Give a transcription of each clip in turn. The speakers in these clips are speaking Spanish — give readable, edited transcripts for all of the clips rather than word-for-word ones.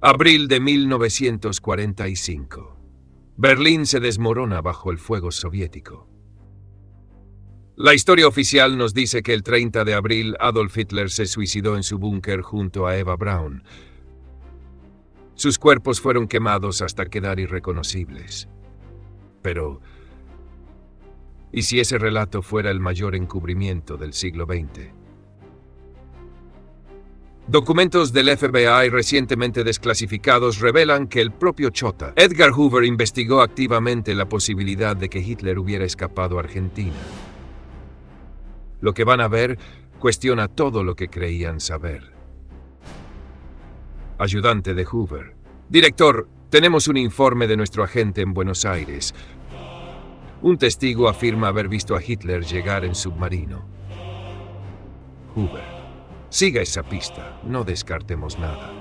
Abril de 1945. Berlín se desmorona bajo el fuego soviético. La historia oficial nos dice que el 30 de abril Adolf Hitler se suicidó en su búnker junto a Eva Braun. Sus cuerpos fueron quemados hasta quedar irreconocibles. Pero, ¿y si ese relato fuera el mayor encubrimiento del siglo XX? Documentos del FBI recientemente desclasificados revelan que el propio Chota, Edgar Hoover, investigó activamente la posibilidad de que Hitler hubiera escapado a Argentina. Lo que van a ver cuestiona todo lo que creían saber. Ayudante de Hoover. Director, tenemos un informe de nuestro agente en Buenos Aires. Un testigo afirma haber visto a Hitler llegar en submarino. Hoover. Siga esa pista, no descartemos nada.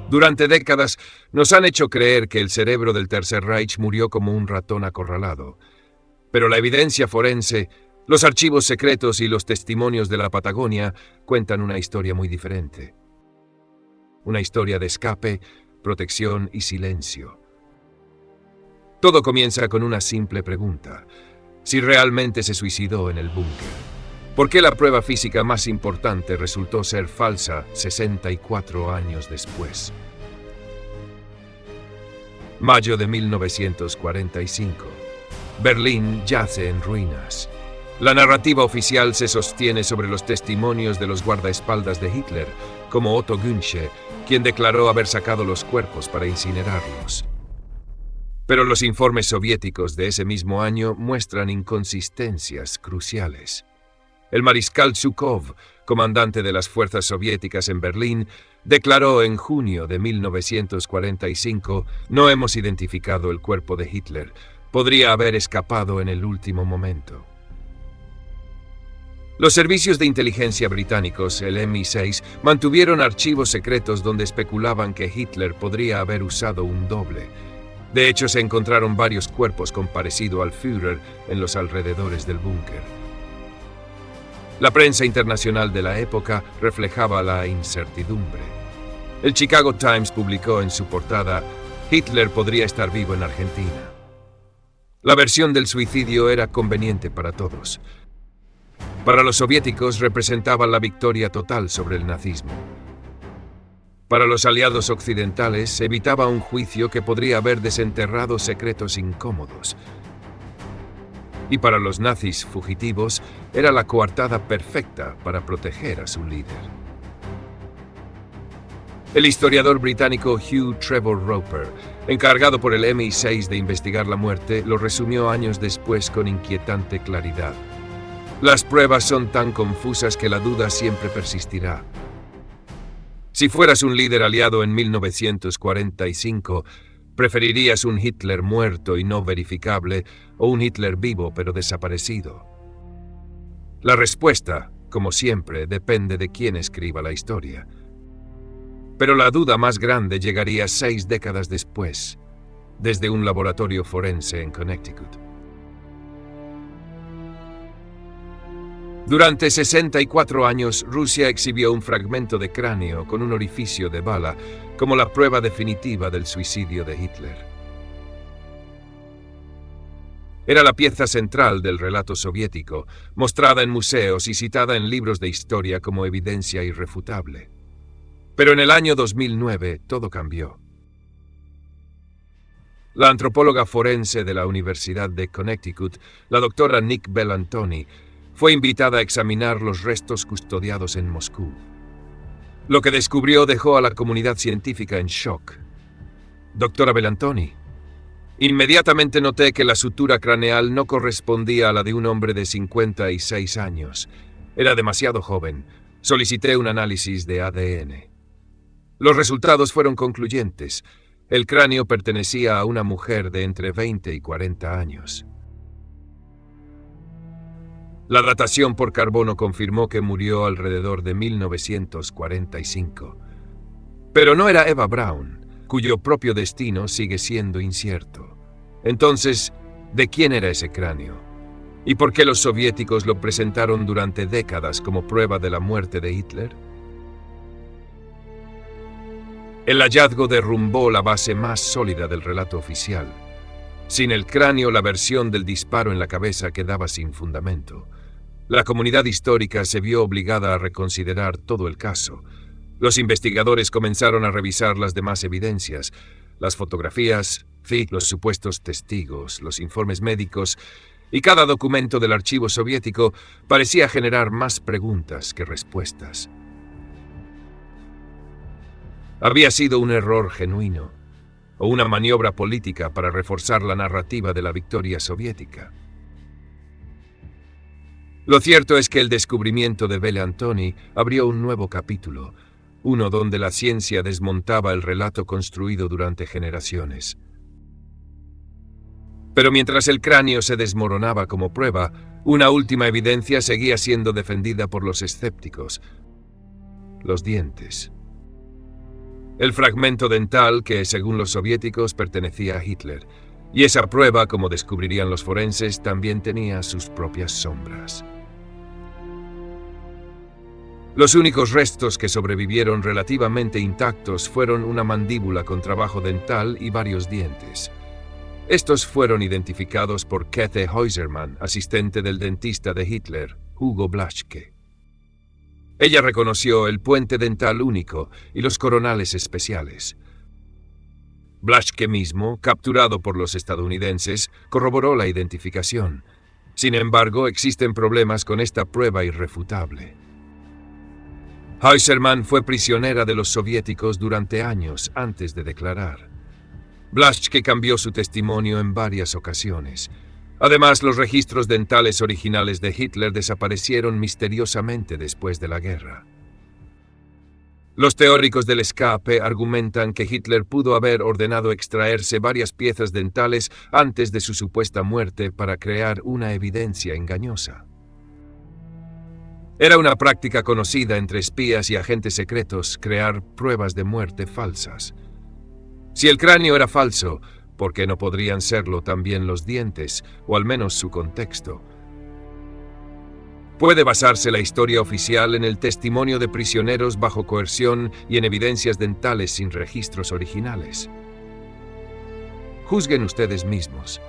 Durante décadas nos han hecho creer que el cerebro del Tercer Reich murió como un ratón acorralado. Pero la evidencia forense, los archivos secretos y los testimonios de la Patagonia cuentan una historia muy diferente. Una historia de escape, protección y silencio. Todo comienza con una simple pregunta: si realmente se suicidó en el búnker. ¿Por qué la prueba física más importante resultó ser falsa 64 años después? Mayo de 1945. Berlín yace en ruinas. La narrativa oficial se sostiene sobre los testimonios de los guardaespaldas de Hitler, como Otto Günsche, quien declaró haber sacado los cuerpos para incinerarlos. Pero los informes soviéticos de ese mismo año muestran inconsistencias cruciales. El mariscal Zhukov, comandante de las fuerzas soviéticas en Berlín, declaró en junio de 1945: no hemos identificado el cuerpo de Hitler. Podría haber escapado en el último momento. Los servicios de inteligencia británicos, el MI6, mantuvieron archivos secretos donde especulaban que Hitler podría haber usado un doble. De hecho, se encontraron varios cuerpos con parecido al Führer en los alrededores del búnker. La prensa internacional de la época reflejaba la incertidumbre. El Chicago Times publicó en su portada: Hitler podría estar vivo en Argentina. La versión del suicidio era conveniente para todos. Para los soviéticos representaba la victoria total sobre el nazismo. Para los aliados occidentales evitaba un juicio que podría haber desenterrado secretos incómodos. Y para los nazis fugitivos era la coartada perfecta para proteger a su líder. El historiador británico Hugh Trevor Roper, encargado por el MI6 de investigar la muerte, lo resumió años después con inquietante claridad. Las pruebas son tan confusas que la duda siempre persistirá. Si fueras un líder aliado en 1945, ¿preferirías un Hitler muerto y no verificable o un Hitler vivo pero desaparecido? La respuesta, como siempre, depende de quién escriba la historia. Pero la duda más grande llegaría 6 décadas después, desde un laboratorio forense en Connecticut. Durante 64 años, Rusia exhibió un fragmento de cráneo con un orificio de bala como la prueba definitiva del suicidio de Hitler. Era la pieza central del relato soviético, mostrada en museos y citada en libros de historia como evidencia irrefutable. Pero en el año 2009 todo cambió. La antropóloga forense de la Universidad de Connecticut, la doctora Nick Bellantoni, fue invitada a examinar los restos custodiados en Moscú. Lo que descubrió dejó a la comunidad científica en shock. Doctora Bellantoni, inmediatamente noté que la sutura craneal no correspondía a la de un hombre de 56 años. Era demasiado joven. Solicité un análisis de ADN. Los resultados fueron concluyentes. El cráneo pertenecía a una mujer de entre 20 y 40 años. La datación por carbono confirmó que murió alrededor de 1945. Pero no era Eva Braun, cuyo propio destino sigue siendo incierto. Entonces, ¿de quién era ese cráneo? ¿Y por qué los soviéticos lo presentaron durante décadas como prueba de la muerte de Hitler? El hallazgo derrumbó la base más sólida del relato oficial. Sin el cráneo, la versión del disparo en la cabeza quedaba sin fundamento. La comunidad histórica se vio obligada a reconsiderar todo el caso. Los investigadores comenzaron a revisar las demás evidencias, las fotografías, los supuestos testigos, los informes médicos, y cada documento del archivo soviético parecía generar más preguntas que respuestas. Había sido un error genuino, o una maniobra política para reforzar la narrativa de la victoria soviética. Lo cierto es que el descubrimiento de Belle Antoni abrió un nuevo capítulo, uno donde la ciencia desmontaba el relato construido durante generaciones. Pero mientras el cráneo se desmoronaba como prueba, una última evidencia seguía siendo defendida por los escépticos: los dientes. El fragmento dental que, según los soviéticos, pertenecía a Hitler. Y esa prueba, como descubrirían los forenses, también tenía sus propias sombras. Los únicos restos que sobrevivieron relativamente intactos fueron una mandíbula con trabajo dental y varios dientes. Estos fueron identificados por Käthe Häusermann, asistente del dentista de Hitler, Hugo Blaschke. Ella reconoció el puente dental único y los coronales especiales. Blaschke mismo, capturado por los estadounidenses, corroboró la identificación. Sin embargo, existen problemas con esta prueba irrefutable. Häusermann fue prisionera de los soviéticos durante años antes de declarar. Blaschke cambió su testimonio en varias ocasiones. Además, los registros dentales originales de Hitler desaparecieron misteriosamente después de la guerra. Los teóricos del escape argumentan que Hitler pudo haber ordenado extraerse varias piezas dentales antes de su supuesta muerte para crear una evidencia engañosa. Era una práctica conocida entre espías y agentes secretos crear pruebas de muerte falsas. Si el cráneo era falso, ¿por qué no podrían serlo también los dientes, o al menos su contexto? ¿Puede basarse la historia oficial en el testimonio de prisioneros bajo coerción y en evidencias dentales sin registros originales? Juzguen ustedes mismos.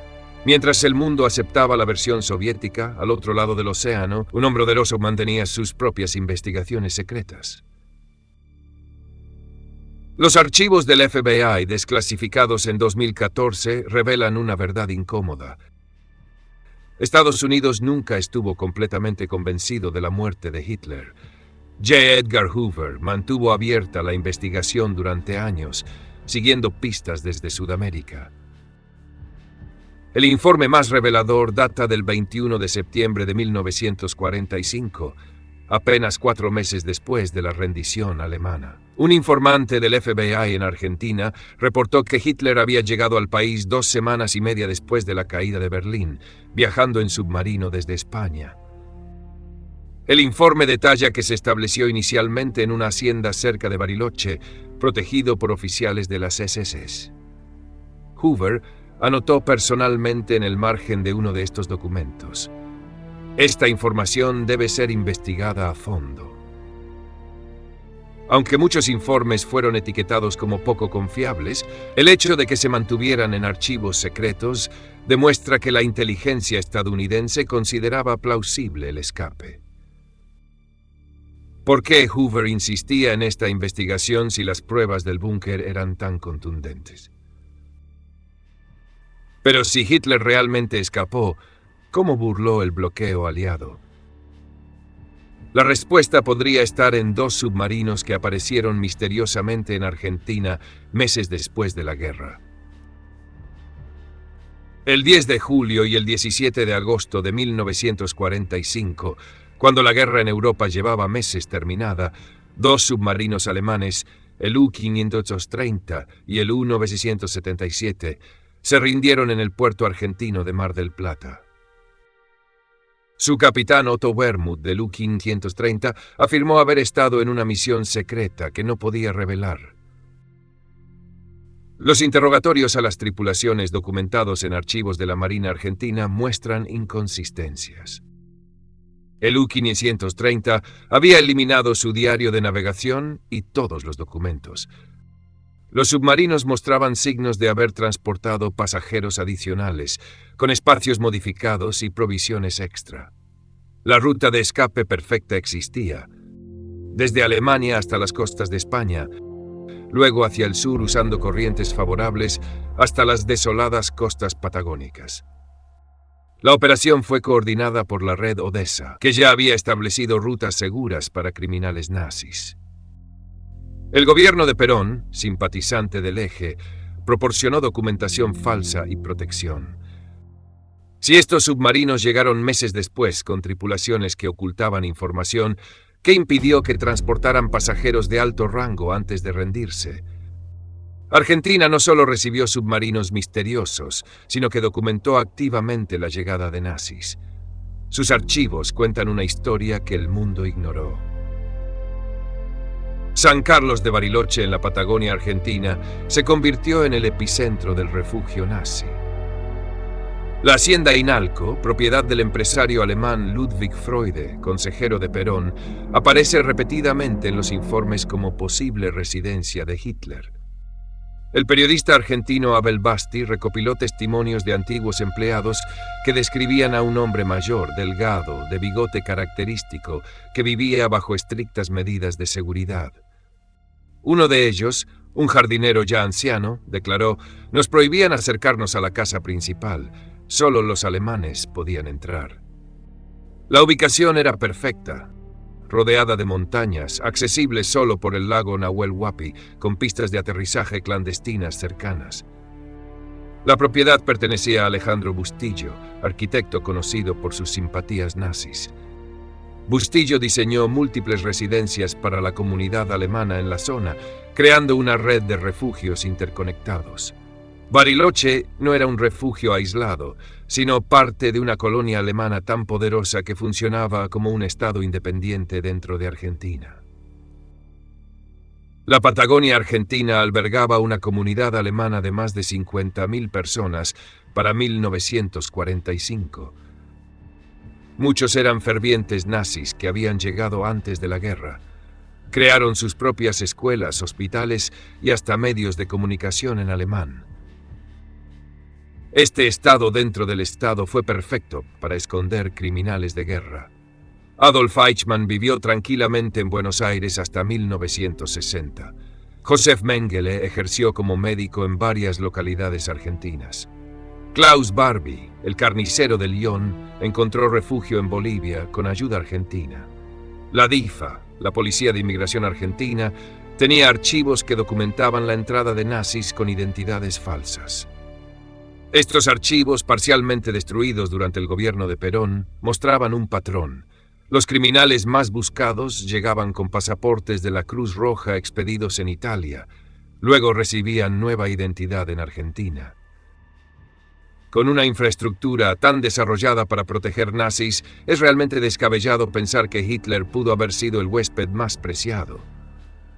Mientras el mundo aceptaba la versión soviética, al otro lado del océano, un hombre poderoso mantenía sus propias investigaciones secretas. Los archivos del FBI desclasificados en 2014 revelan una verdad incómoda. Estados Unidos nunca estuvo completamente convencido de la muerte de Hitler. J. Edgar Hoover mantuvo abierta la investigación durante años, siguiendo pistas desde Sudamérica. El informe más revelador data del 21 de septiembre de 1945, apenas 4 meses después de la rendición alemana. Un informante del FBI en Argentina reportó que Hitler había llegado al país 2 semanas y media después de la caída de Berlín, viajando en submarino desde España. El informe detalla que se estableció inicialmente en una hacienda cerca de Bariloche, protegido por oficiales de las SS. Hoover anotó personalmente en el margen de uno de estos documentos: esta información debe ser investigada a fondo. Aunque muchos informes fueron etiquetados como poco confiables, el hecho de que se mantuvieran en archivos secretos demuestra que la inteligencia estadounidense consideraba plausible el escape. ¿Por qué Hoover insistía en esta investigación si las pruebas del búnker eran tan contundentes? Pero si Hitler realmente escapó, ¿cómo burló el bloqueo aliado? La respuesta podría estar en 2 submarinos que aparecieron misteriosamente en Argentina meses después de la guerra. El 10 de julio y el 17 de agosto de 1945, cuando la guerra en Europa llevaba meses terminada, 2 submarinos alemanes, el U-530 y el U-977, se rindieron en el puerto argentino de Mar del Plata. Su capitán Otto Wermuth del U-530 afirmó haber estado en una misión secreta que no podía revelar. Los interrogatorios a las tripulaciones documentados en archivos de la Marina Argentina muestran inconsistencias. El U-530 había eliminado su diario de navegación y todos los documentos. Los submarinos mostraban signos de haber transportado pasajeros adicionales, con espacios modificados y provisiones extra. La ruta de escape perfecta existía, desde Alemania hasta las costas de España, luego hacia el sur usando corrientes favorables hasta las desoladas costas patagónicas. La operación fue coordinada por la red Odessa, que ya había establecido rutas seguras para criminales nazis. El gobierno de Perón, simpatizante del Eje, proporcionó documentación falsa y protección. Si estos submarinos llegaron meses después con tripulaciones que ocultaban información, ¿qué impidió que transportaran pasajeros de alto rango antes de rendirse? Argentina no solo recibió submarinos misteriosos, sino que documentó activamente la llegada de nazis. Sus archivos cuentan una historia que el mundo ignoró. San Carlos de Bariloche, en la Patagonia Argentina, se convirtió en el epicentro del refugio nazi. La hacienda Inalco, propiedad del empresario alemán Ludwig Freude, consejero de Perón, aparece repetidamente en los informes como posible residencia de Hitler. El periodista argentino Abel Basti recopiló testimonios de antiguos empleados que describían a un hombre mayor, delgado, de bigote característico, que vivía bajo estrictas medidas de seguridad. Uno de ellos, un jardinero ya anciano, declaró: «Nos prohibían acercarnos a la casa principal. Solo los alemanes podían entrar». La ubicación era perfecta, rodeada de montañas, accesible solo por el lago Nahuel Huapi, con pistas de aterrizaje clandestinas cercanas. La propiedad pertenecía a Alejandro Bustillo, arquitecto conocido por sus simpatías nazis. Bustillo diseñó múltiples residencias para la comunidad alemana en la zona, creando una red de refugios interconectados. Bariloche no era un refugio aislado, sino parte de una colonia alemana tan poderosa que funcionaba como un estado independiente dentro de Argentina. La Patagonia Argentina albergaba una comunidad alemana de más de 50.000 personas para 1945. Muchos eran fervientes nazis que habían llegado antes de la guerra. Crearon sus propias escuelas, hospitales y hasta medios de comunicación en alemán. Este estado dentro del estado fue perfecto para esconder criminales de guerra. Adolf Eichmann vivió tranquilamente en Buenos Aires hasta 1960. Josef Mengele ejerció como médico en varias localidades argentinas. Klaus Barbie, el carnicero de Lyon, encontró refugio en Bolivia con ayuda argentina. La DIFA, la Policía de Inmigración Argentina, tenía archivos que documentaban la entrada de nazis con identidades falsas. Estos archivos, parcialmente destruidos durante el gobierno de Perón, mostraban un patrón. Los criminales más buscados llegaban con pasaportes de la Cruz Roja expedidos en Italia. Luego recibían nueva identidad en Argentina. Con una infraestructura tan desarrollada para proteger nazis, es realmente descabellado pensar que Hitler pudo haber sido el huésped más preciado.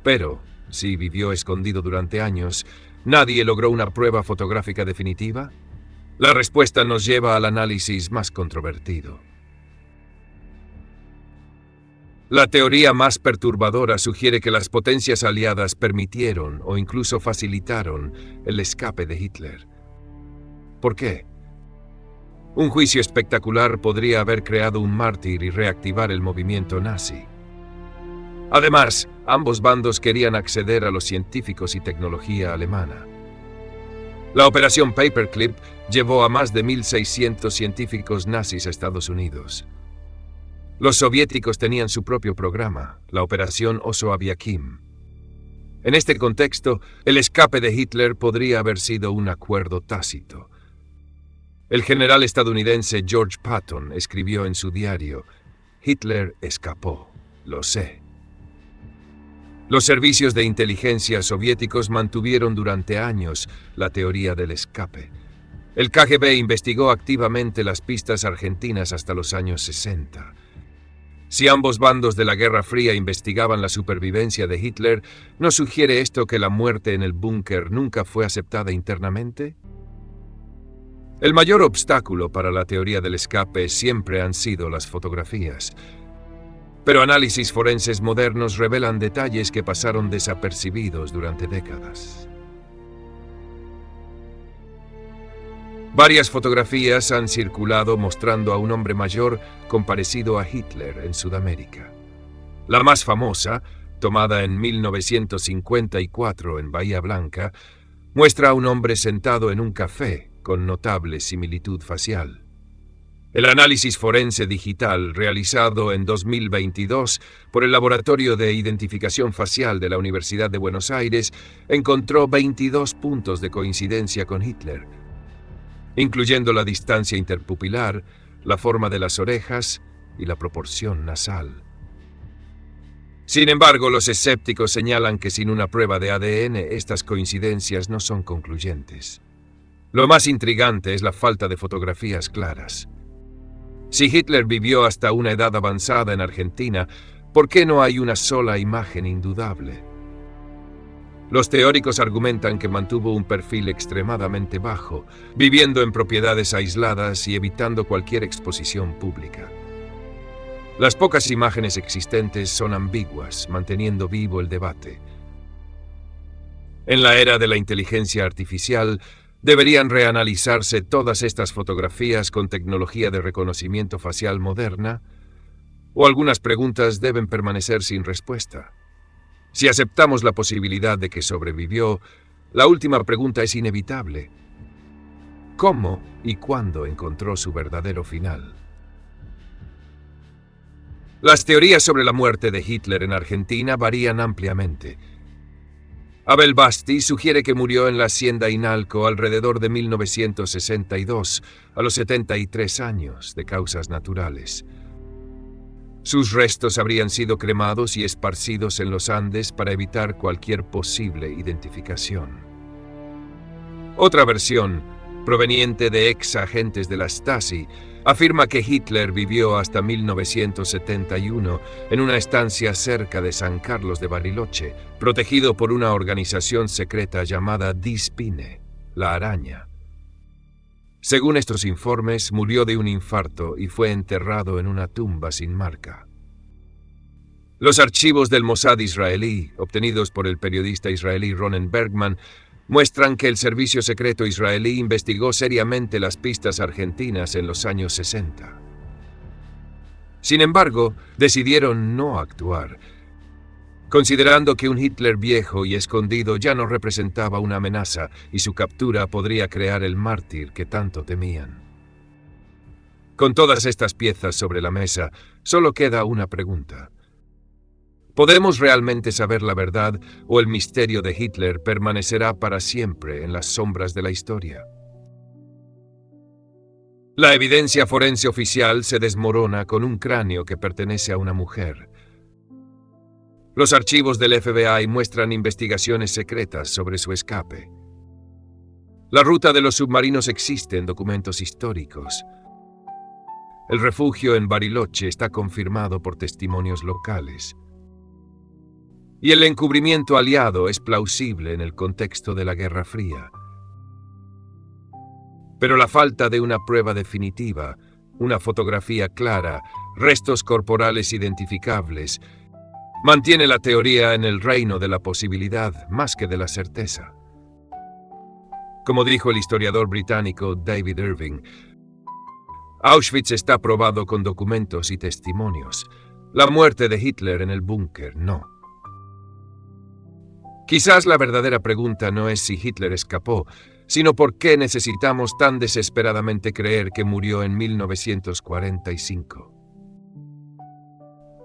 Pero, si vivió escondido durante años, ¿nadie logró una prueba fotográfica definitiva? La respuesta nos lleva al análisis más controvertido. La teoría más perturbadora sugiere que las potencias aliadas permitieron o incluso facilitaron el escape de Hitler. ¿Por qué? Un juicio espectacular podría haber creado un mártir y reactivar el movimiento nazi. Además, ambos bandos querían acceder a los científicos y tecnología alemana. La operación Paperclip llevó a más de 1.600 científicos nazis a Estados Unidos. Los soviéticos tenían su propio programa, la operación Oso Aviakim. En este contexto, el escape de Hitler podría haber sido un acuerdo tácito. El general estadounidense George Patton escribió en su diario: «Hitler escapó, lo sé». Los servicios de inteligencia soviéticos mantuvieron durante años la teoría del escape. El KGB investigó activamente las pistas argentinas hasta los años 60. Si ambos bandos de la Guerra Fría investigaban la supervivencia de Hitler, ¿no sugiere esto que la muerte en el búnker nunca fue aceptada internamente? El mayor obstáculo para la teoría del escape siempre han sido las fotografías. Pero análisis forenses modernos revelan detalles que pasaron desapercibidos durante décadas. Varias fotografías han circulado mostrando a un hombre mayor comparecido a Hitler en Sudamérica. La más famosa, tomada en 1954 en Bahía Blanca, muestra a un hombre sentado en un café con notable similitud facial. El análisis forense digital realizado en 2022 por el Laboratorio de Identificación Facial de la Universidad de Buenos Aires encontró 22 puntos de coincidencia con Hitler, incluyendo la distancia interpupilar, la forma de las orejas y la proporción nasal. Sin embargo, los escépticos señalan que sin una prueba de ADN estas coincidencias no son concluyentes. Lo más intrigante es la falta de fotografías claras. Si Hitler vivió hasta una edad avanzada en Argentina, ¿por qué no hay una sola imagen indudable? Los teóricos argumentan que mantuvo un perfil extremadamente bajo, viviendo en propiedades aisladas y evitando cualquier exposición pública. Las pocas imágenes existentes son ambiguas, manteniendo vivo el debate. En la era de la inteligencia artificial, deberían reanalizarse todas estas fotografías con tecnología de reconocimiento facial moderna, o algunas preguntas deben permanecer sin respuesta. Si aceptamos la posibilidad de que sobrevivió, la última pregunta es inevitable. ¿Cómo y cuándo encontró su verdadero final? Las teorías sobre la muerte de Hitler en Argentina varían ampliamente. Abel Basti sugiere que murió en la hacienda Inalco alrededor de 1962, a los 73 años, de causas naturales. Sus restos habrían sido cremados y esparcidos en los Andes para evitar cualquier posible identificación. Otra versión, proveniente de ex agentes de la Stasi, afirma que Hitler vivió hasta 1971 en una estancia cerca de San Carlos de Bariloche, protegido por una organización secreta llamada Die Spinne, la araña. Según estos informes, murió de un infarto y fue enterrado en una tumba sin marca. Los archivos del Mossad israelí, obtenidos por el periodista israelí Ronen Bergman, muestran que el servicio secreto israelí investigó seriamente las pistas argentinas en los años 60. Sin embargo, decidieron no actuar, considerando que un Hitler viejo y escondido ya no representaba una amenaza y su captura podría crear el mártir que tanto temían. Con todas estas piezas sobre la mesa, solo queda una pregunta. ¿Podemos realmente saber la verdad o el misterio de Hitler permanecerá para siempre en las sombras de la historia? La evidencia forense oficial se desmorona con un cráneo que pertenece a una mujer. Los archivos del FBI muestran investigaciones secretas sobre su escape. La ruta de los submarinos existe en documentos históricos. El refugio en Bariloche está confirmado por testimonios locales. Y el encubrimiento aliado es plausible en el contexto de la Guerra Fría. Pero la falta de una prueba definitiva, una fotografía clara, restos corporales identificables, mantiene la teoría en el reino de la posibilidad más que de la certeza. Como dijo el historiador británico David Irving, Auschwitz está probado con documentos y testimonios. La muerte de Hitler en el búnker, no. Quizás la verdadera pregunta no es si Hitler escapó, sino por qué necesitamos tan desesperadamente creer que murió en 1945.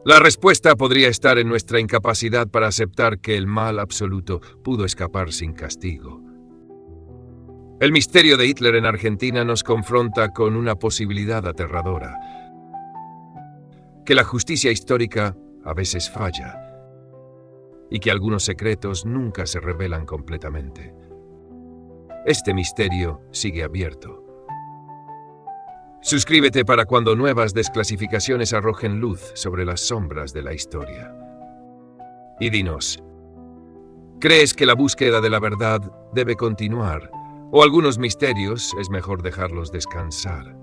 La respuesta podría estar en nuestra incapacidad para aceptar que el mal absoluto pudo escapar sin castigo. El misterio de Hitler en Argentina nos confronta con una posibilidad aterradora: que la justicia histórica a veces falla, y que algunos secretos nunca se revelan completamente. Este misterio sigue abierto. Suscríbete para cuando nuevas desclasificaciones arrojen luz sobre las sombras de la historia. Y dinos, ¿crees que la búsqueda de la verdad debe continuar, o algunos misterios es mejor dejarlos descansar?